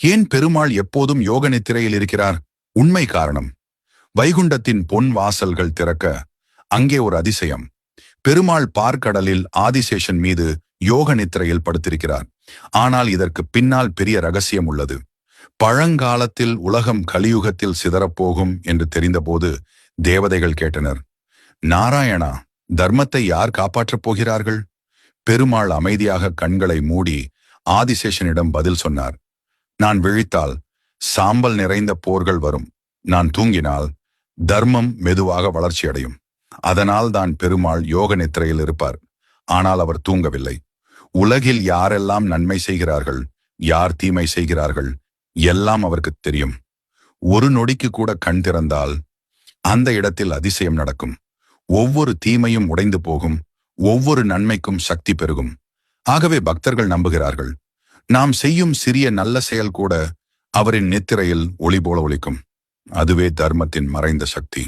ஏன் பெருமாள் எப்போதும் யோக நித்திரையில் இருக்கிறார்? உண்மை காரணம், வைகுண்டத்தின் பொன் வாசல்கள் திறக்க அங்கே ஒரு அதிசயம். பெருமாள் பார்க்கடலில் ஆதிசேஷன் மீது யோக நித்திரையில் படுத்திருக்கிறார். ஆனால் இதற்கு பின்னால் பெரிய ரகசியம் உள்ளது. பழங்காலத்தில் உலகம் கலியுகத்தில் சிதறப்போகும் என்று தெரிந்தபோது தேவதைகள் கேட்டனர், நாராயணா, தர்மத்தை யார் காப்பாற்றப் போகிறார்கள்? பெருமாள் அமைதியாக கண்களை மூடி ஆதிசேஷனிடம் பதில் சொன்னார். நான் விழித்தால் சாம்பல் நிறைந்த போர்கள் வரும். நான் தூங்கினால் தர்மம் மெதுவாக வளர்ச்சியடையும். அதனால் தான் பெருமாள் யோக நித்திரையில் இருப்பார். ஆனால் அவர் தூங்கவில்லை. உலகில் யாரெல்லாம் நன்மை செய்கிறார்கள், யார் தீமை செய்கிறார்கள், எல்லாம் அவருக்கு தெரியும். ஒரு நொடிக்கு கூட கண் திறந்தால் அந்த இடத்தில் அதிசயம் நடக்கும். ஒவ்வொரு தீமையும் உடைந்து போகும், ஒவ்வொரு நன்மைக்கும் சக்தி பெருகும். ஆகவே பக்தர்கள் நம்புகிறார்கள், நாம் செய்யும் சிறிய நல்ல செயல் கூட அவரின் நித்திரையில் ஒளி போல ஒலிக்கும். அதுவே தர்மத்தின் மறைந்த சக்தி.